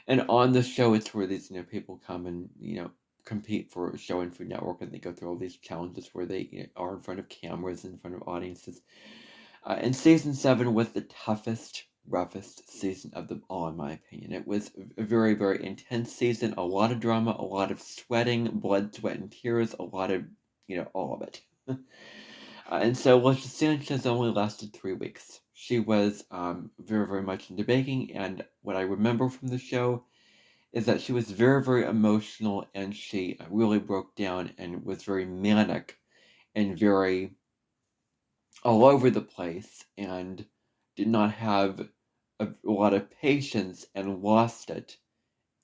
And on the show, it's where these, people come and, compete for a show in Food Network, and they go through all these challenges where they are in front of cameras, in front of audiences. And season 7 was the toughest, roughest season of them all, in my opinion. It was a very, very intense season, a lot of drama, a lot of sweating, blood, sweat, and tears, a lot of, all of it. And so Alicia Sanchez only lasted 3 weeks. She was very, very much into baking, and what I remember from the show is that she was very, very emotional, and she really broke down and was very manic and very all over the place and did not have a lot of patience and lost it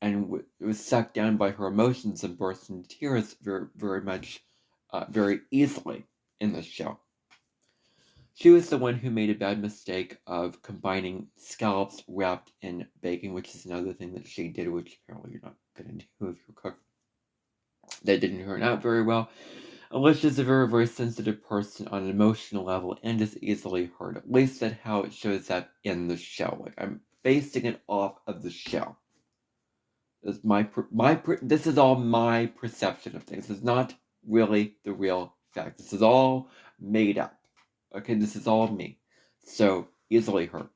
and was sucked down by her emotions and burst into tears very, very much, very easily in the show. She was the one who made a bad mistake of combining scallops wrapped in bacon, which is another thing that she did, which apparently you're not going to do if you're a cook. That didn't turn out very well. Alicia's a very, very sensitive person on an emotional level and is easily hurt. At least that's how it shows up in the show. Like, I'm basing it off of the show. This is all my perception of things. It's not really the real fact. This is all made up. Okay, this is all me. So, easily hurt.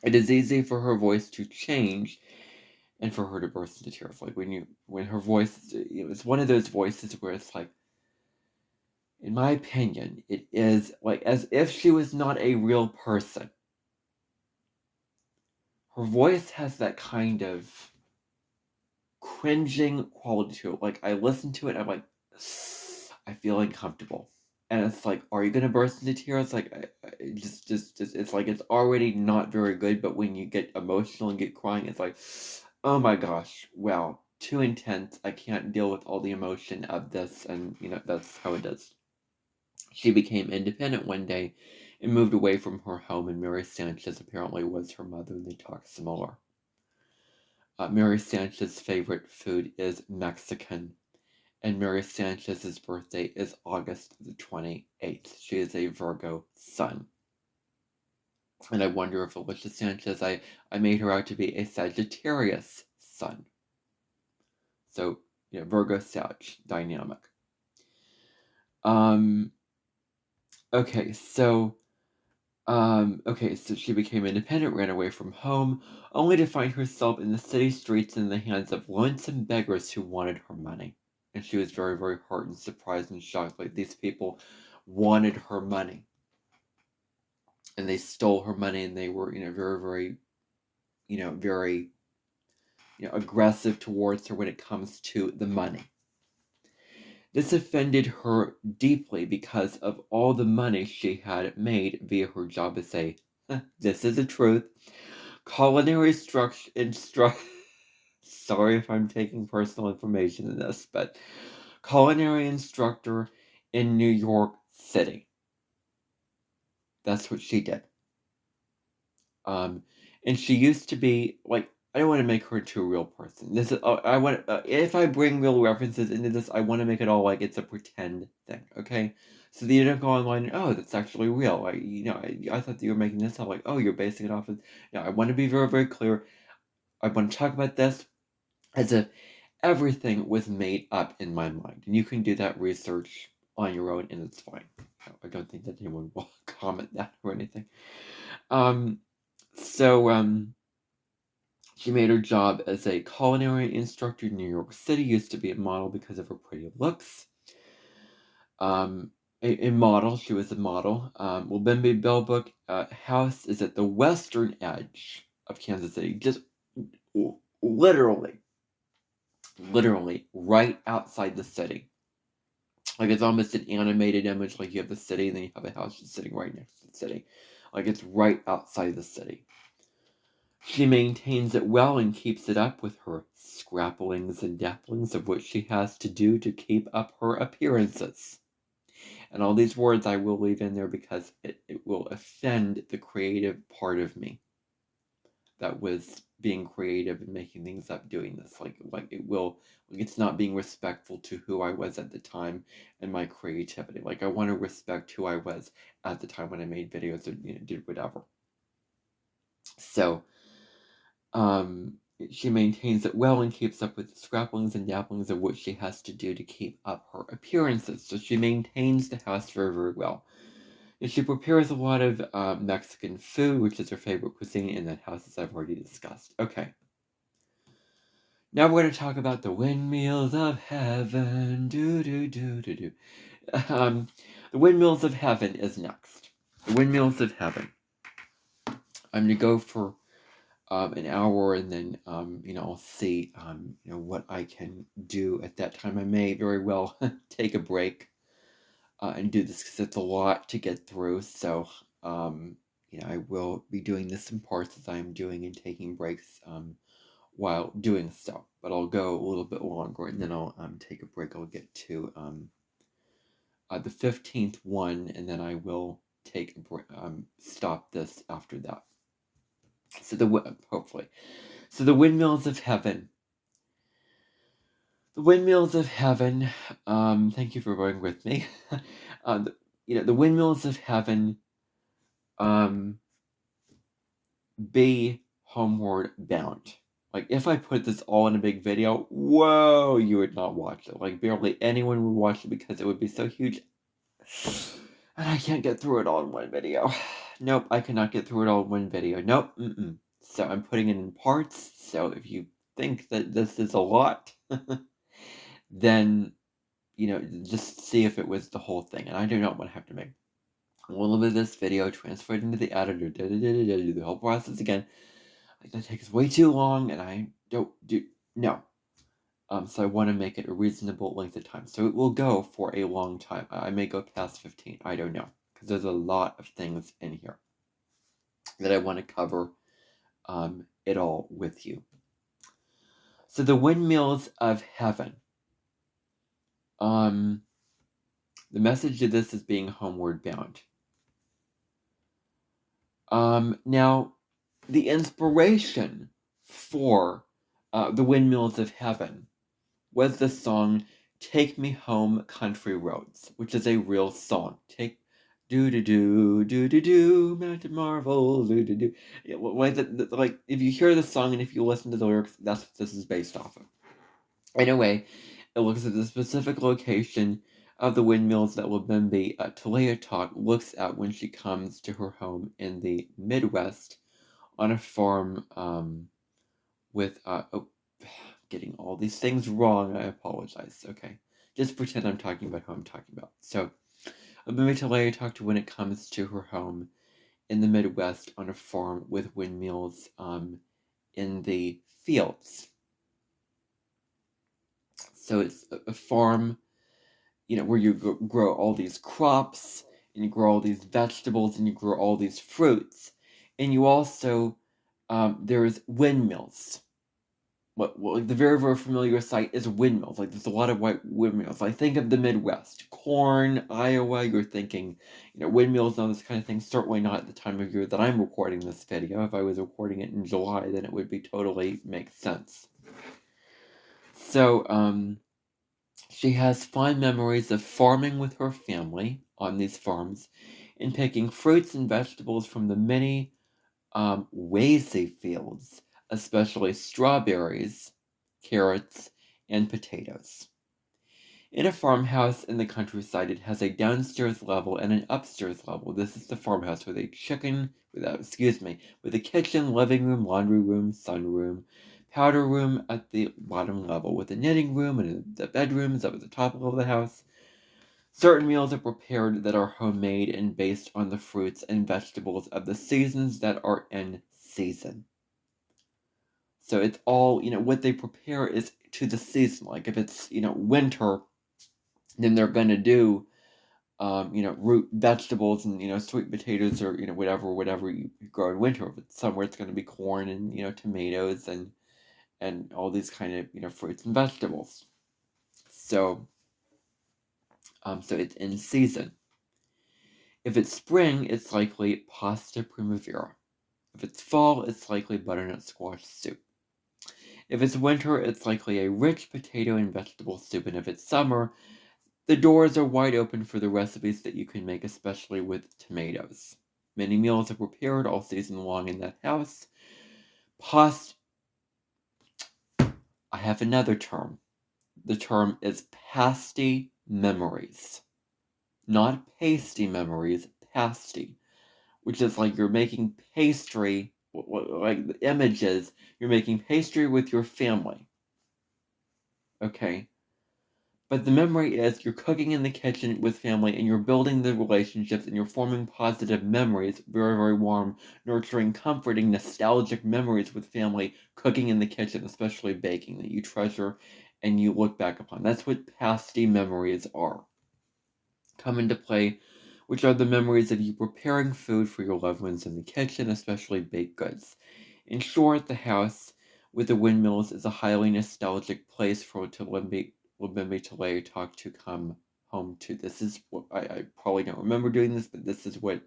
It is easy for her voice to change and for her to burst into tears. Like, when her voice, it's one of those voices where it's like, in my opinion, it is like as if she was not a real person. Her voice has that kind of cringing quality to it. Like, I listen to it, I'm like, I feel uncomfortable. And it's like, are you gonna burst into tears? Like, just, it's like it's already not very good. But when you get emotional and get crying, it's like, oh my gosh, wow, too intense. I can't deal with all the emotion of this, and that's how it is. She became independent one day and moved away from her home, and Mary Sanchez apparently was her mother, and they talked similar. Mary Sanchez's favorite food is Mexican, and Mary Sanchez's birthday is August the 28th. She is a Virgo sun. And I wonder if Alicia Sanchez, I made her out to be a Sagittarius sun. So, Virgo Sag dynamic. Okay, so Okay, so she became independent, ran away from home, only to find herself in the city streets in the hands of lonesome beggars who wanted her money. And she was very, very hurt and surprised and shocked. Like, these people wanted her money. And they stole her money, and they were, very, very, very, aggressive towards her when it comes to the money. This offended her deeply because of all the money she had made via her job as a, this is the truth, culinary sorry if I'm taking personal information in this, but culinary instructor in New York City. That's what she did. And she used to be like, I don't want to make her into a real person. This is I want if I bring real references into this, I want to make it all like it's a pretend thing, okay? So that you don't go online and, oh, that's actually real. I thought that you were making this up. Like, oh, you're basing it off of. I want to be very, very clear. I want to talk about this as if everything was made up in my mind, and you can do that research on your own, and it's fine. I don't think that anyone will comment that or anything. So she made her job as a culinary instructor in New York City. Used to be a model because of her pretty looks. A model. She was a model. Well, Bimby Bellbook house is at the western edge of Kansas City, just literally right outside the city. Like, it's almost an animated image. Like, you have the city, and then you have a house just sitting right next to the city. Like, it's right outside the city. She maintains it well and keeps it up with her scrapplings and dapplings of what she has to do to keep up her appearances. And all these words I will leave in there because it will offend the creative part of me that was being creative and making things up doing this. Like it's not being respectful to who I was at the time and my creativity. Like, I want to respect who I was at the time when I made videos or did whatever. So she maintains it well and keeps up with the scrapplings and dapplings of what she has to do to keep up her appearances. So she maintains the house very, very well. And she prepares a lot of Mexican food, which is her favorite cuisine in that house, as I've already discussed. Okay. Now we're going to talk about the windmills of heaven. The windmills of heaven is next. The windmills of heaven. I'm going to go for an hour, and then I'll see what I can do at that time. I may very well take a break and do this because it's a lot to get through. So I will be doing this in parts as I am doing and taking breaks while doing so. But I'll go a little bit longer, and then I'll take a break. I'll get to the 15th one, and then I will take a break, stop this after that. So hopefully. So the windmills of heaven. The windmills of heaven. Thank you for going with me. The windmills of heaven. Be homeward bound. Like, if I put this all in a big video, whoa, you would not watch it. Like, barely anyone would watch it because it would be so huge. And I can't get through it all in one video. Nope, I cannot get through it all in one video. Nope. So I'm putting it in parts. So if you think that this is a lot, then, just see if it was the whole thing. And I do not want to have to make a little bit of this video, transfer it into the editor, do the whole process again. Like, that takes way too long, and I don't do, no. So I want to make it a reasonable length of time. So it will go for a long time. I may go past 15. I don't know. Because there's a lot of things in here that I want to cover it all with you. So the windmills of heaven. The message of this is being homeward bound. Now, the inspiration for the windmills of heaven was the song "Take Me Home, Country Roads," which is a real song. Mountain Marvel, like, if you hear the song and if you listen to the lyrics, that's what this is based off of. Anyway, it looks at the specific location of the windmills that Lubimbi Talk looks at when she comes to her home in the Midwest on a farm with getting all these things wrong. I apologize. Okay, just pretend I'm talking about who I'm talking about. So, Lubimbi Talk to when it comes to her home in the Midwest on a farm with windmills in the fields. So it's a farm, where you grow all these crops, and you grow all these vegetables, and you grow all these fruits, and you also there's windmills. Like the very, very familiar sight is windmills. Like there's a lot of white windmills. Like think of the Midwest, corn, Iowa. You're thinking, windmills and all this kind of thing. Certainly not at the time of year that I'm recording this video. If I was recording it in July, then it would be totally make sense. So, she has fond memories of farming with her family on these farms and picking fruits and vegetables from the many wazy fields, especially strawberries, carrots, and potatoes. In a farmhouse in the countryside, it has a downstairs level and an upstairs level. This is the farmhouse with a with a kitchen, living room, laundry room, sunroom, powder room at the bottom level, with a knitting room and the bedrooms up at the top level of the house. Certain meals are prepared that are homemade and based on the fruits and vegetables of the seasons that are in season. So it's all, what they prepare is to the season. Like if it's, winter, then they're going to do, root vegetables and, sweet potatoes or, whatever you grow in winter. If it's somewhere, it's going to be corn and, tomatoes and all these kind of, fruits and vegetables. So, so it's in season. If it's spring, it's likely pasta primavera. If it's fall, it's likely butternut squash soup. If it's winter, it's likely a rich potato and vegetable soup. And if it's summer, the doors are wide open for the recipes that you can make, especially with tomatoes. Many meals are prepared all season long in that house. I have another term. The term is pasty memories. Not pasty memories, pasty. Which is like you're making pastry, like the images, you're making pastry with your family. Okay? But the memory is you're cooking in the kitchen with family and you're building the relationships and you're forming positive memories, very, very warm, nurturing, comforting, nostalgic memories with family, cooking in the kitchen, especially baking, that you treasure and you look back upon. That's what pasty memories are. Come into play, which are the memories of you preparing food for your loved ones in the kitchen, especially baked goods. In short, the house with the windmills is a highly nostalgic place for Lubimbi Talk to come home to. This is what I probably don't remember doing this, but this is what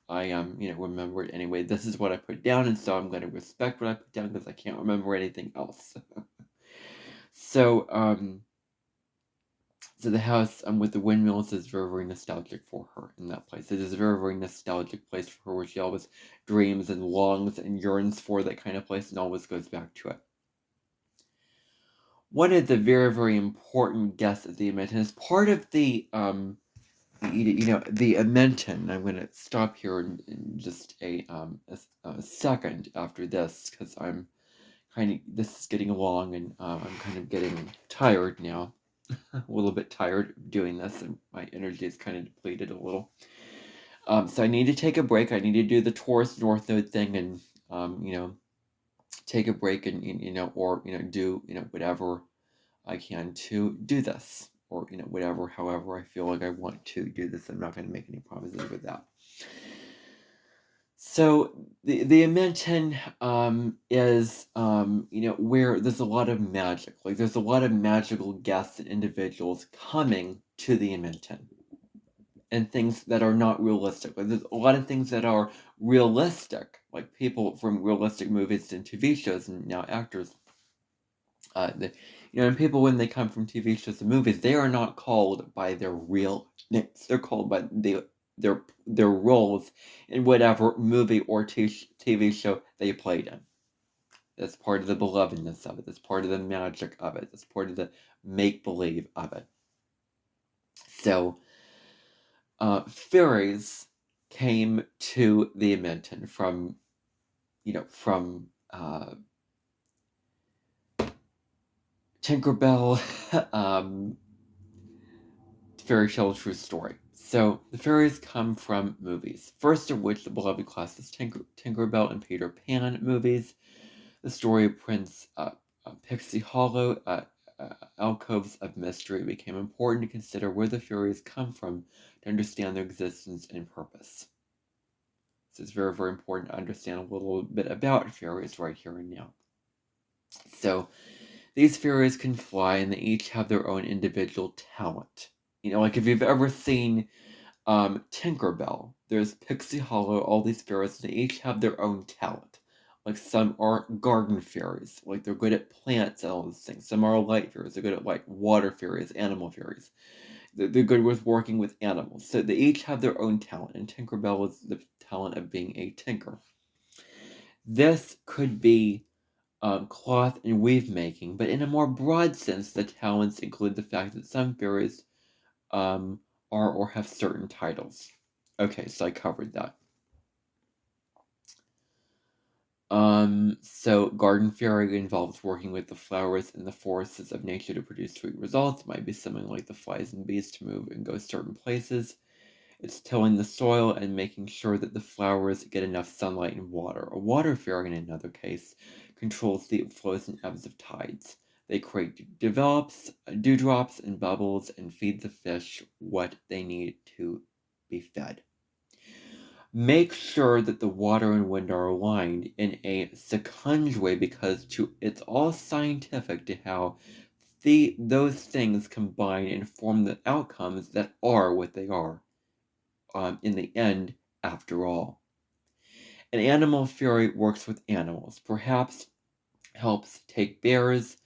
I remembered anyway. This is what I put down, and so I'm going to respect what I put down because I can't remember anything else. So, so the house with the windmills is very, very nostalgic for her in that place. It is a very, very nostalgic place for her where she always dreams and longs and yearns for that kind of place and always goes back to it. One of the very, very important guests at the Amenten is part of the, the Amenten. I'm going to stop here in just a second after this because this is getting long and I'm kind of getting tired now. A little bit tired of doing this and my energy is kind of depleted a little. So I need to take a break. I need to do the Taurus North Node thing and, take a break and, or, do, whatever I can to do this or, however I feel like I want to do this. I'm not going to make any promises with that. So the Amenten is where there's a lot of magic. Like there's a lot of magical guests and individuals coming to the Amenten, and things that are not realistic. Like there's a lot of things that are realistic, like people from realistic movies and TV shows, and now actors. And people when they come from TV shows and movies, they are not called by their real names. They're called by their roles in whatever movie or TV show they played in. That's part of the belovedness of it. That's part of the magic of it. That's part of the make-believe of it. So, fairies came to the Amenten from, Tinkerbell, fairy tale true story. So the fairies come from movies. First of which, the beloved classic Tinkerbell and Peter Pan movies. The story of Pixie Hollow, alcoves of mystery, became important to consider where the fairies come from to understand their existence and purpose. So it's very, very important to understand a little bit about fairies right here and now. So these fairies can fly, and they each have their own individual talent. Like if you've ever seen Tinkerbell, there's Pixie Hollow, all these fairies, and they each have their own talent. Like some are garden fairies, like they're good at plants and all those things. Some are light fairies, they're good at like water fairies, animal fairies. They're good with working with animals. So they each have their own talent, and Tinkerbell is the talent of being a tinker. This could be cloth and weave making, but in a more broad sense, the talents include the fact that some fairies are or have certain titles. Okay, so I covered that. So garden fairy involves working with the flowers and the forests of nature to produce sweet results. It might be something like the flies and bees to move and go certain places. It's tilling the soil and making sure that the flowers get enough sunlight and water. A water fairy, in another case, controls the flows and ebbs of tides. They create dewdrops and bubbles and feed the fish what they need to be fed. Make sure that the water and wind are aligned in a second way, because it's all scientific to how those things combine and form the outcomes that are what they are. In the end, after all. An animal fairy works with animals, perhaps helps take bears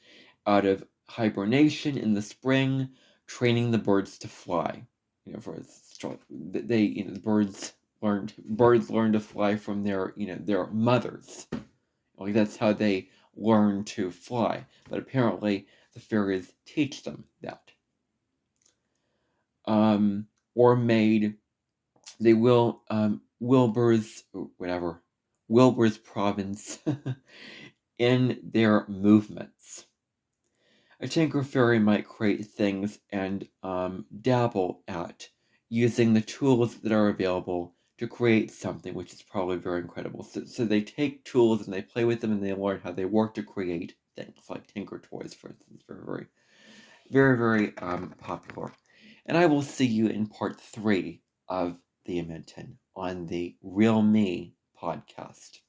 out of hibernation in the spring, training the birds to fly. Birds learn to fly from their mothers. Like that's how they learn to fly. But apparently, the fairies teach them that. Or made they will Wilbur's province in their movements. A tinker fairy might create things and dabble at using the tools that are available to create something, which is probably very incredible. So they take tools and they play with them and they learn how they work to create things like Tinker Toys, for instance. Very, very, very, very popular. And I will see you in part 3 of the Amenten on the Real Me podcast.